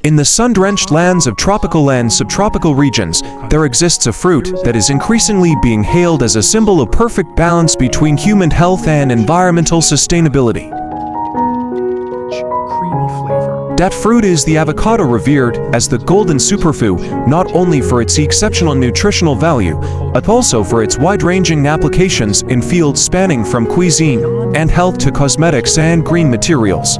In the sun-drenched lands of tropical and subtropical regions, there exists a fruit that is increasingly being hailed as a symbol of perfect balance between human health and environmental sustainability. That fruit is the avocado, revered as the golden superfood, not only for its exceptional nutritional value, but also for its wide-ranging applications in fields spanning from cuisine and health to cosmetics and green materials.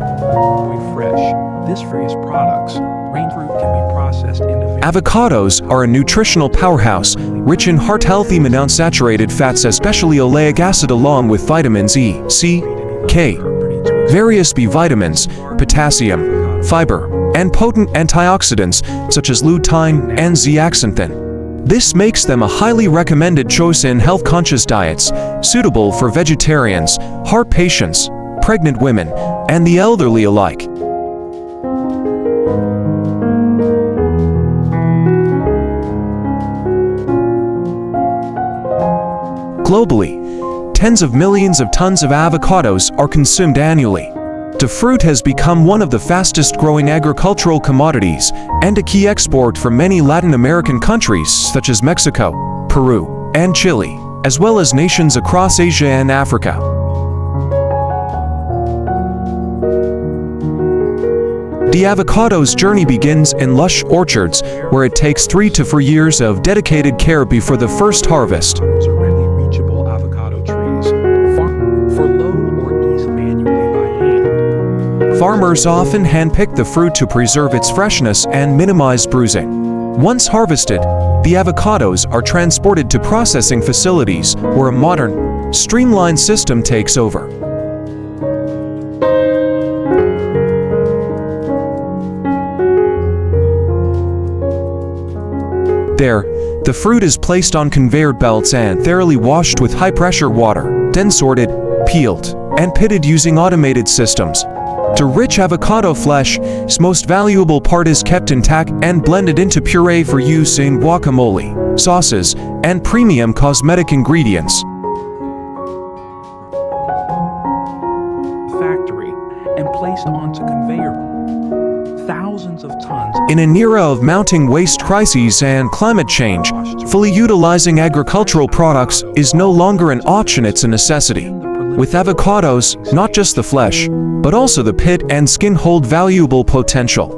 This phrase products, grain fruit can be processed into Avocados are a nutritional powerhouse, rich in heart-healthy monounsaturated fats, especially oleic acid, along with vitamins E, C, K, various B vitamins, potassium, fiber, and potent antioxidants such as lutein and zeaxanthin. This makes them a highly recommended choice in health-conscious diets, suitable for vegetarians, heart patients, pregnant women, and the elderly alike. Globally, tens of millions of tons of avocados are consumed annually. The fruit has become one of the fastest-growing agricultural commodities and a key export for many Latin American countries such as Mexico, Peru, and Chile, as well as nations across Asia and Africa. The avocado's journey begins in lush orchards, where it takes 3 to 4 years of dedicated care before the first harvest. Farmers often hand-pick the fruit to preserve its freshness and minimize bruising. Once harvested, the avocados are transported to processing facilities where a modern, streamlined system takes over. There, the fruit is placed on conveyor belts and thoroughly washed with high-pressure water, then sorted, peeled, and pitted using automated systems. The rich avocado flesh's most valuable part is kept intact and blended into puree for use in guacamole, sauces, and premium cosmetic ingredients. Factory and placed onto conveyor. Thousands of tons. In an era of mounting waste crises and climate change, fully utilizing agricultural products is no longer an option, it's a necessity. With avocados, not just the flesh, but also the pit and skin hold valuable potential.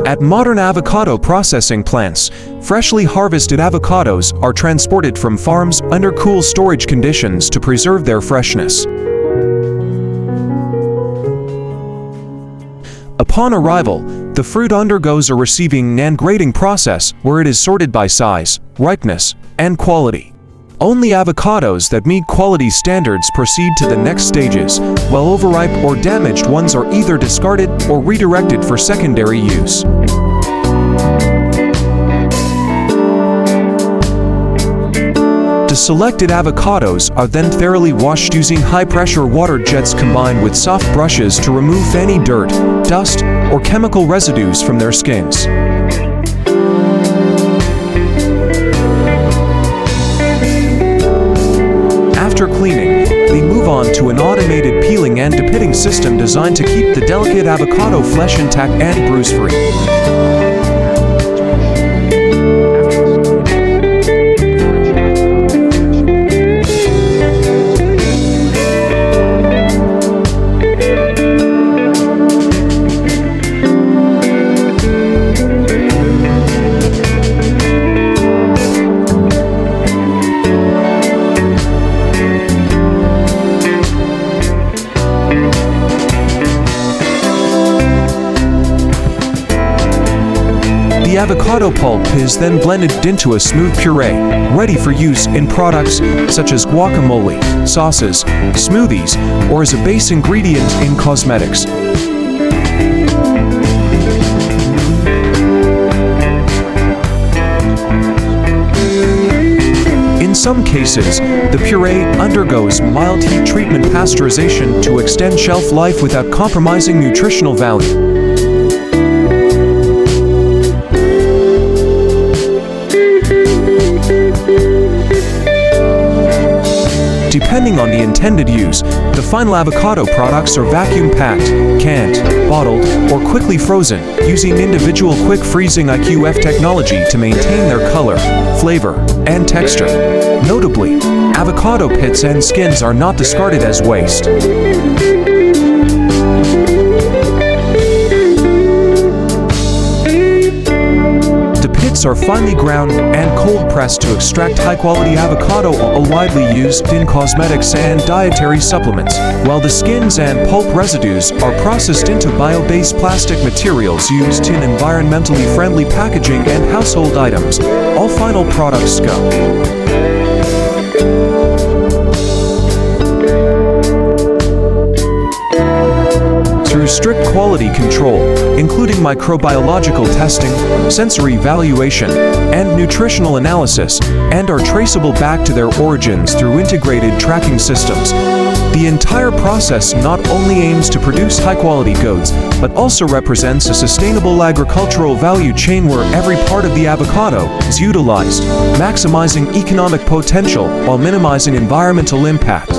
At modern avocado processing plants, freshly harvested avocados are transported from farms under cool storage conditions to preserve their freshness. Upon arrival, the fruit undergoes a receiving and grading process where it is sorted by size, ripeness, and quality. Only avocados that meet quality standards proceed to the next stages, while overripe or damaged ones are either discarded or redirected for secondary use. The selected avocados are then thoroughly washed using high-pressure water jets combined with soft brushes to remove any dirt, dust, or chemical residues from their skins. After cleaning, they move on to an automated peeling and depitting system designed to keep the delicate avocado flesh intact and bruise-free. The avocado pulp is then blended into a smooth puree, ready for use in products such as guacamole, sauces, smoothies, or as a base ingredient in cosmetics. In some cases, the puree undergoes mild heat treatment pasteurization to extend shelf life without compromising nutritional value. Depending on the intended use, The final avocado products are vacuum-packed, canned, bottled, or quickly frozen, using individual quick freezing IQF technology to maintain their color, flavor, and texture. Notably, avocado pits and skins are not discarded as waste. Are finely ground and cold pressed to extract high-quality avocado oil widely used in cosmetics and dietary supplements, while the skins and pulp residues are processed into bio-based plastic materials used in environmentally friendly packaging and household items. All final products go through strict quality control, including microbiological testing, sensory evaluation, and nutritional analysis, and are traceable back to their origins through integrated tracking systems. The entire process not only aims to produce high-quality goods, but also represents a sustainable agricultural value chain where every part of the avocado is utilized, maximizing economic potential while minimizing environmental impact.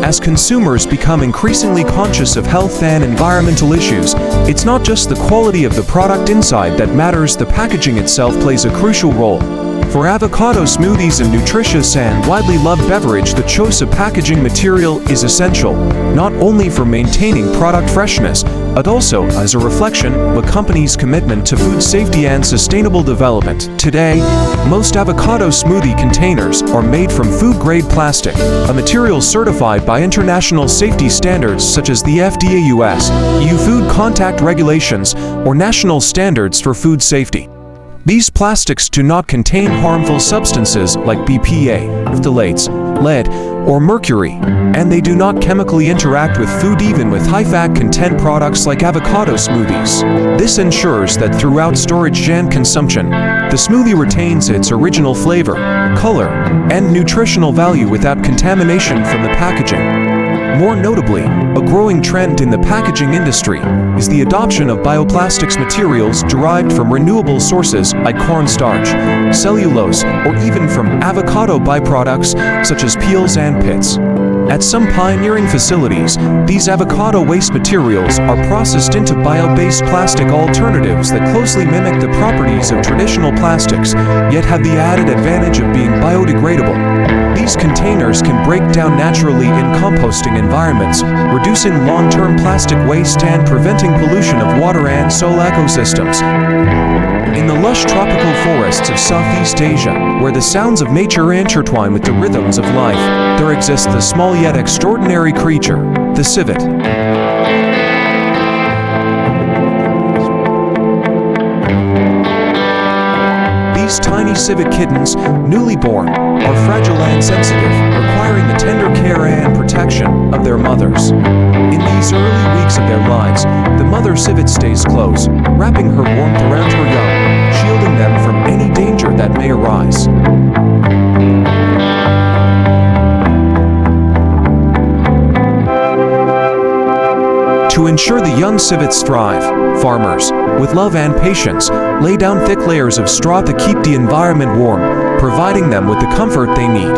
As consumers become increasingly conscious of health and environmental issues, it's not just the quality of the product inside that matters, the packaging itself plays a crucial role. For avocado smoothies, a nutritious and widely loved beverage, the choice of packaging material is essential, not only for maintaining product freshness, but also as a reflection of a company's commitment to food safety and sustainable development. Today, most avocado smoothie containers are made from food-grade plastic, a material certified by international safety standards such as the FDA US, EU Food Contact Regulations, or national standards for food safety. These plastics do not contain harmful substances like BPA, phthalates, lead, or mercury, and they do not chemically interact with food, even with high-fat content products like avocado smoothies. This ensures that throughout storage and consumption, the smoothie retains its original flavor, color, and nutritional value without contamination from the packaging. More notably, a growing trend in the packaging industry is the adoption of bioplastics materials derived from renewable sources like cornstarch, cellulose, or even from avocado byproducts such as peels and pits. At some pioneering facilities, these avocado waste materials are processed into bio-based plastic alternatives that closely mimic the properties of traditional plastics, yet have the added advantage of being biodegradable. These containers can break down naturally in composting environments, reducing long-term plastic waste and preventing pollution of water and soil ecosystems. In the lush tropical forests of Southeast Asia, where the sounds of nature intertwine with the rhythms of life, there exists the small yet extraordinary creature, the civet. These tiny civet kittens, newly born, are fragile and sensitive, requiring the tender care and protection of their mothers. In these early weeks of their lives, the mother civet stays close, wrapping her warmth around her young, shielding them from any danger that may arise. To ensure the young civets thrive, farmers, with love and patience, lay down thick layers of straw to keep the environment warm, providing them with the comfort they need.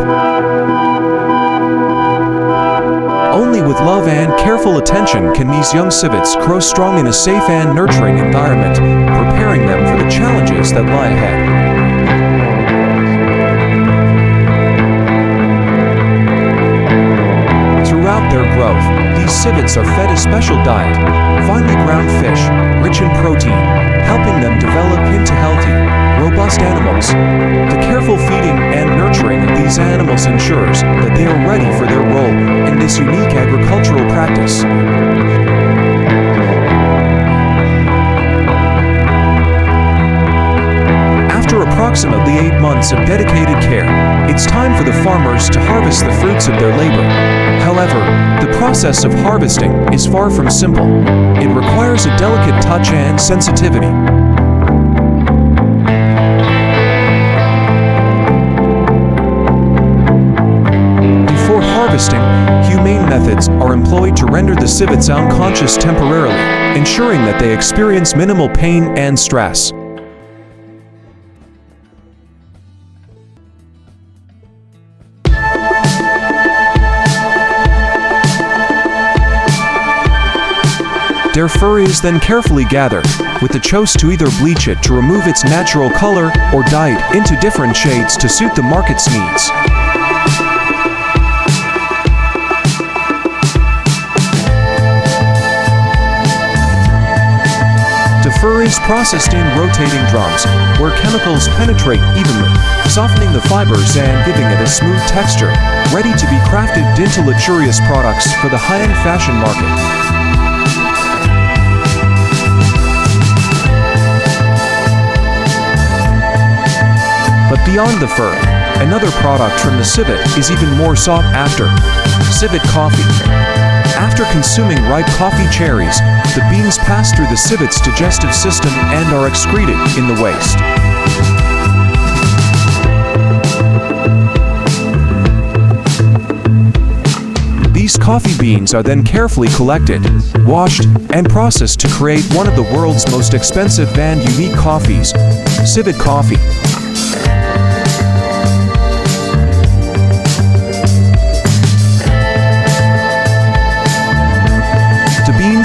Only with love and careful attention can these young civets grow strong in a safe and nurturing environment, preparing them for the challenges that lie ahead. Throughout their growth, these civets are fed a special diet, finely ground fish, rich in protein, helping them develop into healthy, robust animals. The careful feeding and nurturing of these animals ensures that they are ready for their role in this unique agricultural practice. After approximately 8 months of dedicated care, it's time for the farmers to harvest the fruits of their labor. However, the process of harvesting is far from simple. It requires a delicate touch and sensitivity. Before harvesting, humane methods are employed to render the civets unconscious temporarily, ensuring that they experience minimal pain and stress. Their fur is then carefully gathered, with the chose to either bleach it to remove its natural color or dye it into different shades to suit the market's needs. The fur is processed in rotating drums, where chemicals penetrate evenly, softening the fibers and giving it a smooth texture, ready to be crafted into luxurious products for the high-end fashion market. But beyond the fur, another product from the civet is even more sought after: civet coffee. After consuming ripe coffee cherries, the beans pass through the civet's digestive system and are excreted in the waste. These coffee beans are then carefully collected, washed, and processed to create one of the world's most expensive and unique coffees, civet coffee.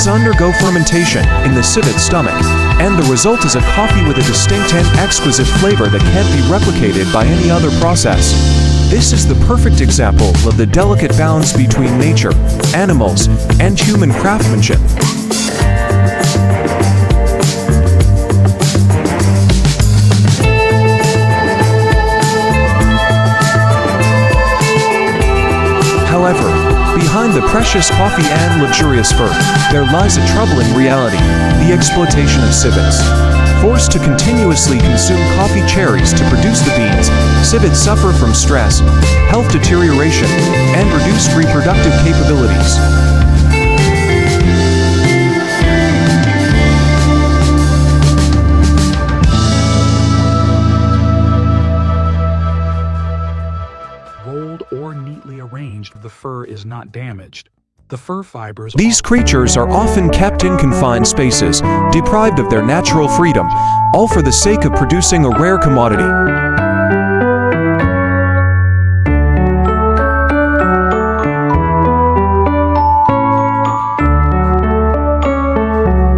Undergo fermentation in the civet stomach, and the result is a coffee with a distinct and exquisite flavor that can't be replicated by any other process. This is the perfect example of the delicate balance between nature, animals, and human craftsmanship. However, behind the precious coffee and luxurious fur, there lies a troubling reality: the exploitation of civets. Forced to continuously consume coffee cherries to produce the beans, civets suffer from stress, health deterioration, and reduced reproductive capabilities. Rolled or neatly arranged, the fur is not damaged. The fur fibers These creatures are often kept in confined spaces, deprived of their natural freedom, all for the sake of producing a rare commodity.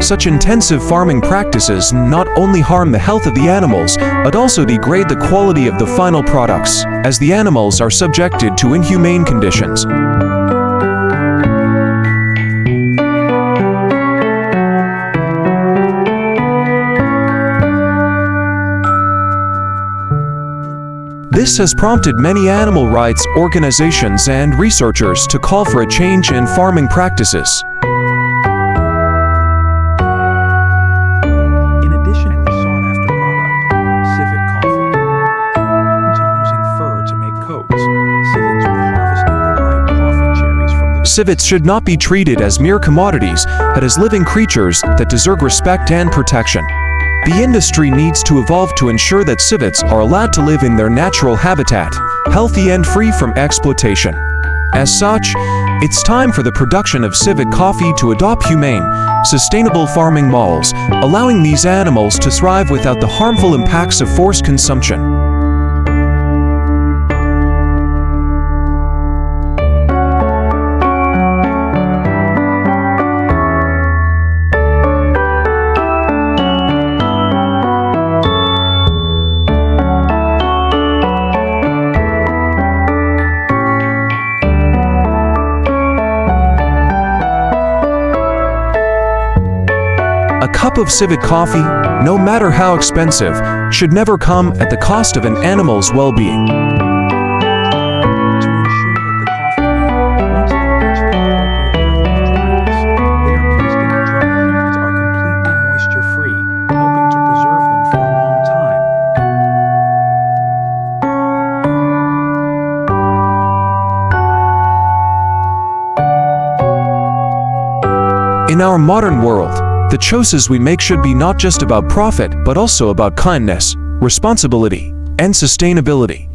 Such intensive farming practices not only harm the health of the animals, but also degrade the quality of the final products, as the animals are subjected to inhumane conditions. This has prompted many animal rights organizations and researchers to call for a change in farming practices. In addition to the sought-after product, civet coffee, to using fur to make coats, civets were harvesting the ripe coffee cherries from the Civets should not be treated as mere commodities, but as living creatures that deserve respect and protection. The industry needs to evolve to ensure that civets are allowed to live in their natural habitat, healthy and free from exploitation. As such, it's time for the production of civet coffee to adopt humane, sustainable farming models, allowing these animals to thrive without the harmful impacts of forced consumption. A cup of civet coffee, no matter how expensive, should never come at the cost of an animal's well-being. to ensure that the coffee bean, once they reach the appropriate level of dryness, they are placed in a dry unit are completely moisture-free, helping to preserve them for a long time. In our modern world, the choices we make should be not just about profit, but also about kindness, responsibility, and sustainability.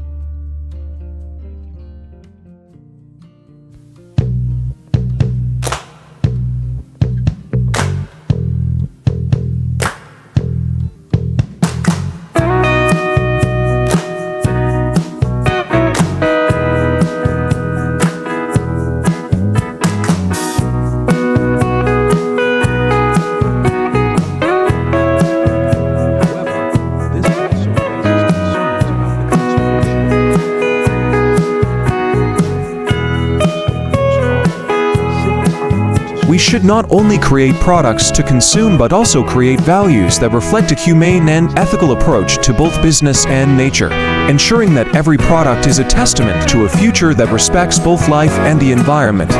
We should not only create products to consume but also create values that reflect a humane and ethical approach to both business and nature, ensuring that every product is a testament to a future that respects both life and the environment.